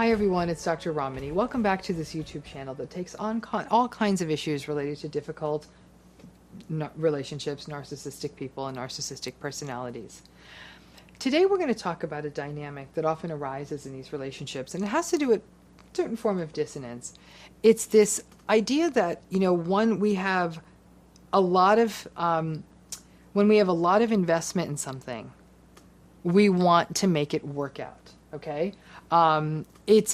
Hi everyone, it's Dr. Ramani. Welcome back to this YouTube channel that takes on all kinds of issues related to difficult relationships, narcissistic people, and narcissistic personalities. Today we're going to talk about a dynamic that often arises in these relationships, and it has to do with a certain form of dissonance. It's this idea that, when we have a lot of investment in something, we want to make it work out. Okay, it's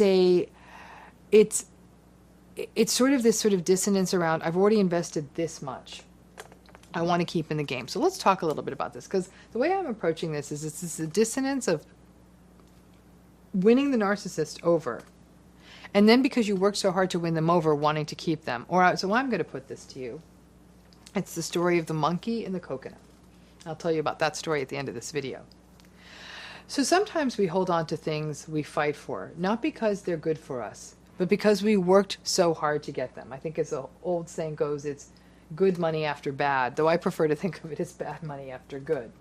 sort of this sort of dissonance around, I've already invested this much, I want to keep in the game. So let's talk a little bit about this, because the way I'm approaching this is it's a dissonance of winning the narcissist over, and then because you worked so hard to win them over, wanting to keep them. So I'm going to put this to you. It's the story of the monkey and the coconut. I'll tell you about that story at the end of this video. So sometimes we hold on to things we fight for, not because they're good for us, but because we worked so hard to get them. I think as the old saying goes, it's good money after bad, though I prefer to think of it as bad money after good.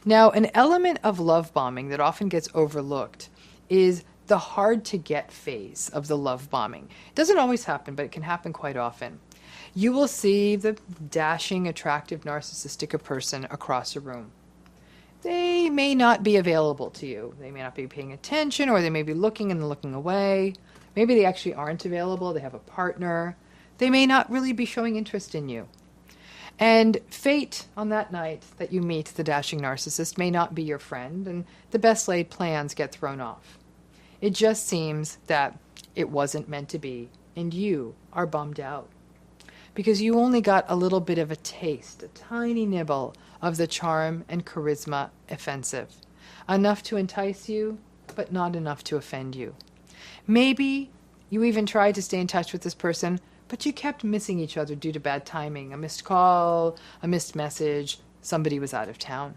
Now, an element of love bombing that often gets overlooked is the hard to get phase of the love bombing. It doesn't always happen, but it can happen quite often. You will see the dashing, attractive, narcissistic person across a room. They may not be available to you. They may not be paying attention, or they may be looking and looking away. Maybe they actually aren't available. They have a partner. They may not really be showing interest in you. And fate on that night that you meet the dashing narcissist may not be your friend, and the best laid plans get thrown off. It just seems that it wasn't meant to be, and you are bummed out, because you only got a little bit of a taste, a tiny nibble of the charm and charisma offensive. Enough to entice you, but not enough to offend you. Maybe you even tried to stay in touch with this person, but you kept missing each other due to bad timing, a missed call, a missed message, somebody was out of town.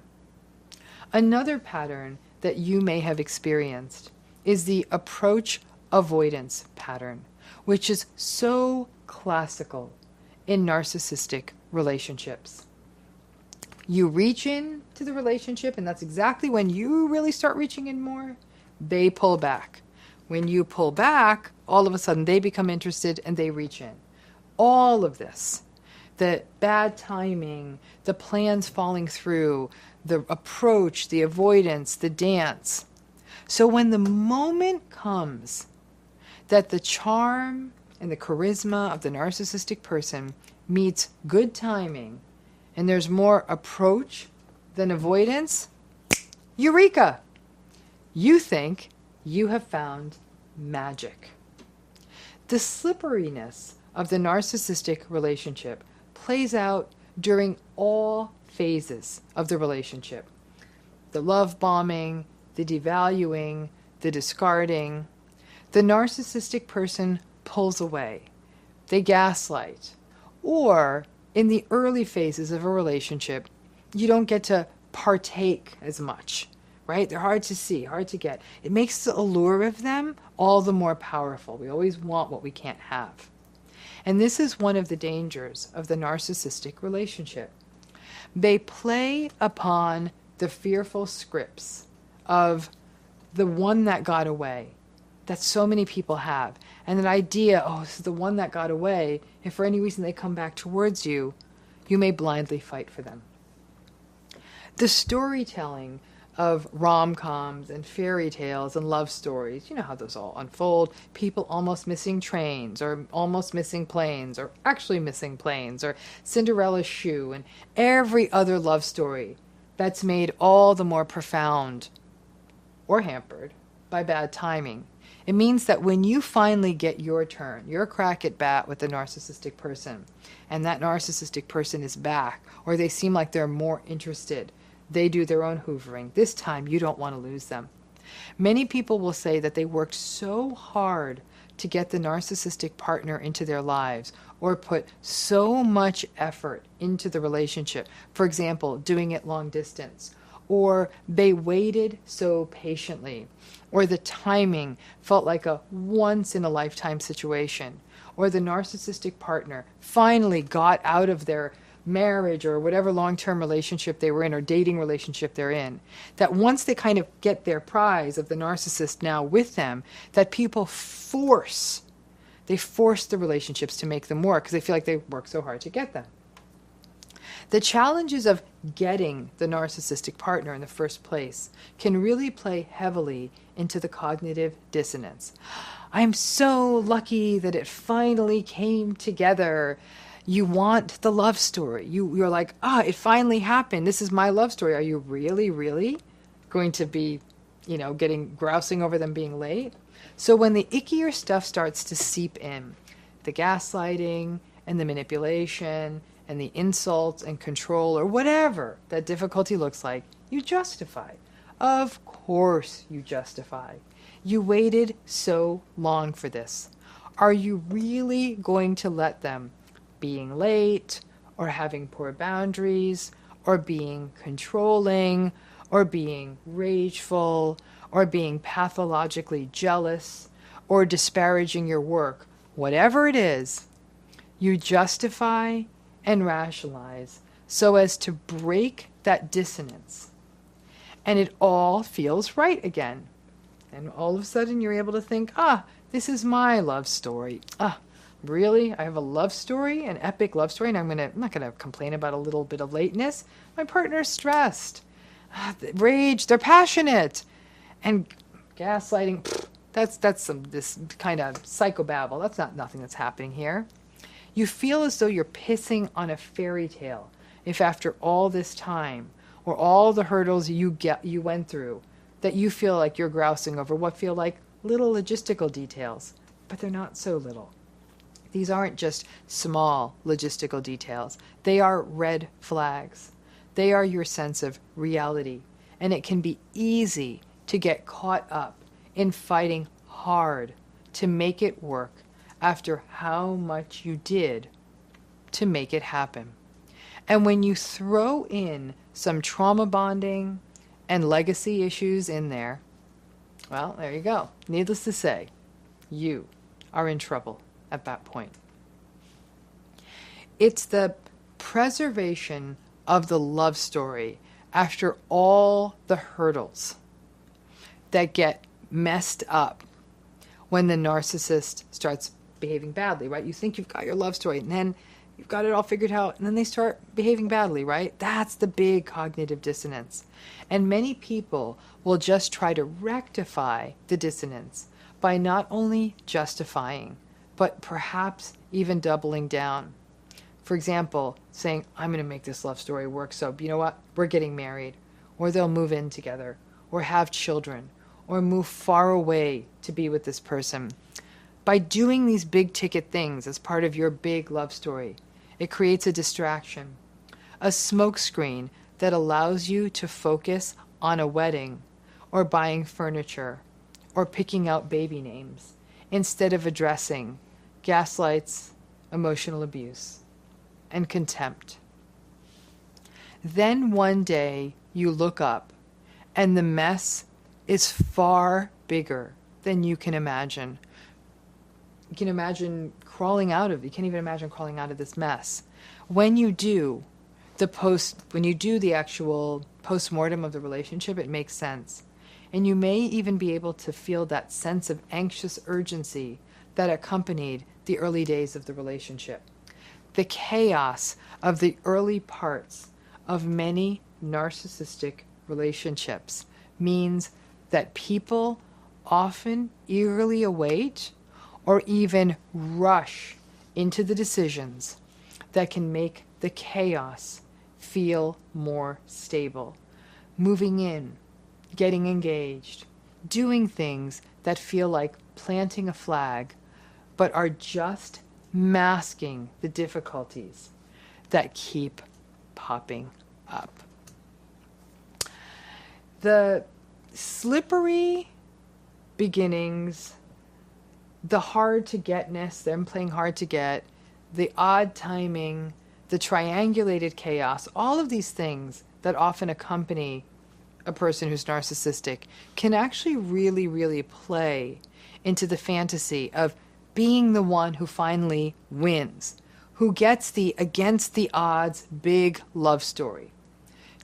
Another pattern that you may have experienced is the approach avoidance pattern, which is so classical in narcissistic relationships. You reach in to the relationship, and that's exactly when you really start reaching in more. They pull back. When you pull back, all of a sudden they become interested and they reach in. All of this, the bad timing, the plans falling through, the approach, the avoidance, the dance. So when the moment comes that the charm and the charisma of the narcissistic person meets good timing, and there's more approach than avoidance, eureka! You think you have found magic. The slipperiness of the narcissistic relationship plays out during all phases of the relationship. The love bombing, the devaluing, the discarding. The narcissistic person pulls away. They gaslight. Or in the early phases of a relationship, you don't get to partake as much, right? They're hard to see, hard to get. It makes the allure of them all the more powerful. We always want what we can't have. And this is one of the dangers of the narcissistic relationship. They play upon the fearful scripts of the one that got away, that so many people have. And that idea, this is the one that got away. If for any reason they come back towards you, you may blindly fight for them. The storytelling of rom-coms and fairy tales and love stories, you know how those all unfold. People almost missing trains, or almost missing planes, or actually missing planes, or Cinderella's shoe, and every other love story that's made all the more profound or hampered by bad timing. It means that when you finally get your turn, your crack at bat with the narcissistic person, and that narcissistic person is back, or they seem like they're more interested, they do their own hoovering. This time, you don't want to lose them. Many people will say that they worked so hard to get the narcissistic partner into their lives, or put so much effort into the relationship. For example, doing it long distance, or they waited so patiently, or the timing felt like a once-in-a-lifetime situation, or the narcissistic partner finally got out of their marriage or whatever long-term relationship they were in or dating relationship they're in, that once they kind of get their prize of the narcissist now with them, that people force the relationships to make them work because they feel like they work so hard to get them. The challenges of getting the narcissistic partner in the first place can really play heavily into the cognitive dissonance. I'm so lucky that it finally came together. You want the love story. You're like, it finally happened. This is my love story. Are you really going to be, grousing over them being late? So when the ickier stuff starts to seep in, the gaslighting and the manipulation and the insults and control or whatever that difficulty looks like, you justify. Of course you justify. You waited so long for this. Are you really going to let them being late or having poor boundaries or being controlling or being rageful or being pathologically jealous or disparaging your work, whatever it is, you justify and rationalize so as to break that dissonance. And it all feels right again. And all of a sudden you're able to think, this is my love story. Really? I have a love story, an epic love story, and I'm not going to complain about a little bit of lateness. My partner's stressed. Rage, they're passionate. And gaslighting, that's this kind of psychobabble. That's nothing that's happening here. You feel as though you're pissing on a fairy tale if after all this time or all the hurdles you went through that you feel like you're grousing over what feel like little logistical details, but they're not so little. These aren't just small logistical details. They are red flags. They are your sense of reality, and it can be easy to get caught up in fighting hard to make it work after how much you did to make it happen. And when you throw in some trauma bonding and legacy issues in there, well, there you go. Needless to say, you are in trouble at that point. It's the preservation of the love story after all the hurdles that get messed up when the narcissist starts behaving badly, right? You think you've got your love story and then you've got it all figured out and then they start behaving badly, right? That's the big cognitive dissonance. And many people will just try to rectify the dissonance by not only justifying, but perhaps even doubling down. For example, saying, I'm going to make this love story work, so you know what? We're getting married, or they'll move in together, or have children, or move far away to be with this person. By doing these big ticket things as part of your big love story, it creates a distraction, a smokescreen that allows you to focus on a wedding, or buying furniture, or picking out baby names, instead of addressing gaslights, emotional abuse, and contempt. Then one day you look up and the mess is far bigger than you can imagine. You can imagine crawling out of, you can't even imagine crawling out of this mess. When you do the actual post-mortem of the relationship, it makes sense. And you may even be able to feel that sense of anxious urgency that accompanied the early days of the relationship. The chaos of the early parts of many narcissistic relationships means that people often eagerly await or even rush into the decisions that can make the chaos feel more stable. Moving in, getting engaged, doing things that feel like planting a flag, but are just masking the difficulties that keep popping up. The slippery beginnings, the hard to getness, them playing hard to get, the odd timing, the triangulated chaos, all of these things that often accompany a person who's narcissistic can actually really, really play into the fantasy of being the one who finally wins, who gets the against the odds big love story.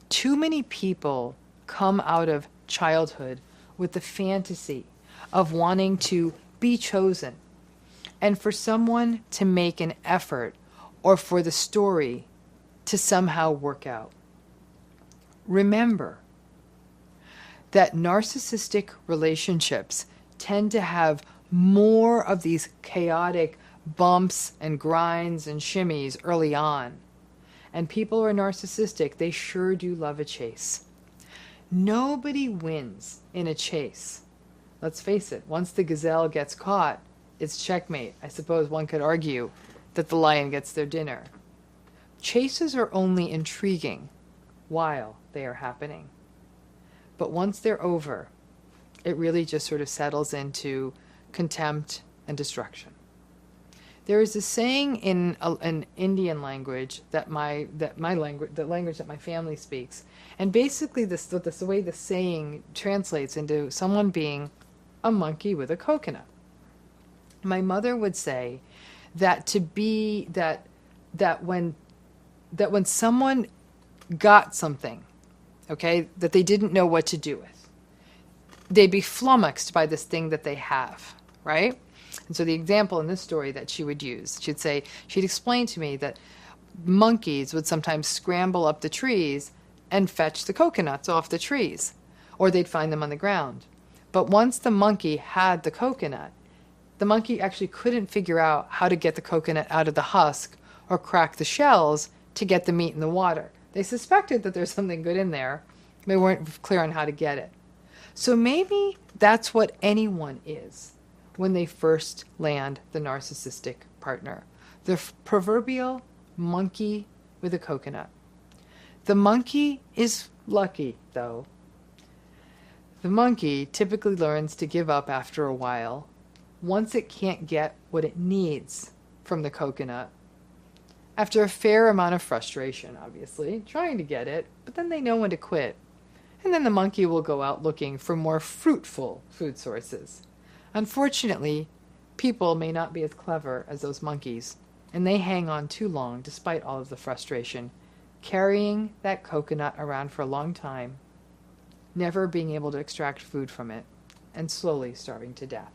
Too many people come out of childhood with the fantasy of wanting to be chosen, and for someone to make an effort or for the story to somehow work out. Remember that narcissistic relationships tend to have more of these chaotic bumps and grinds and shimmies early on. And people who are narcissistic, they sure do love a chase. Nobody wins in a chase. Let's face it, once the gazelle gets caught, it's checkmate. I suppose one could argue that the lion gets their dinner. Chases are only intriguing while they are happening. But once they're over, it really just sort of settles into contempt and destruction. There is a saying in an Indian language that the language that my family speaks, and basically the way the saying translates into someone being a monkey with a coconut. My mother would say that when someone got something, okay, that they didn't know what to do with, they'd be flummoxed by this thing that they have, right? And so the example in this story that she would use, she'd explain to me that monkeys would sometimes scramble up the trees and fetch the coconuts off the trees, or they'd find them on the ground. But once the monkey had the coconut, the monkey actually couldn't figure out how to get the coconut out of the husk or crack the shells to get the meat in the water. They suspected that there's something good in there. They weren't clear on how to get it. So maybe that's what anyone is when they first land the narcissistic partner. The proverbial monkey with a coconut. The monkey is lucky, though. The monkey typically learns to give up after a while, once it can't get what it needs from the coconut. After a fair amount of frustration, obviously, trying to get it, but then they know when to quit. And then the monkey will go out looking for more fruitful food sources. Unfortunately, people may not be as clever as those monkeys, and they hang on too long despite all of the frustration, carrying that coconut around for a long time, never being able to extract food from it, and slowly starving to death.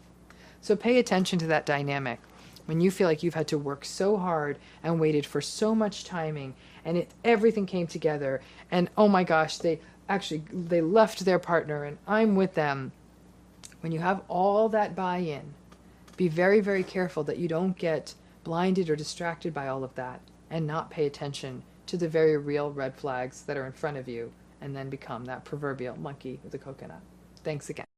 So pay attention to that dynamic. When you feel like you've had to work so hard and waited for so much timing, and everything came together, and oh my gosh, they left their partner and I'm with them. When you have all that buy-in, be very, very careful that you don't get blinded or distracted by all of that and not pay attention to the very real red flags that are in front of you and then become that proverbial monkey with a coconut. Thanks again.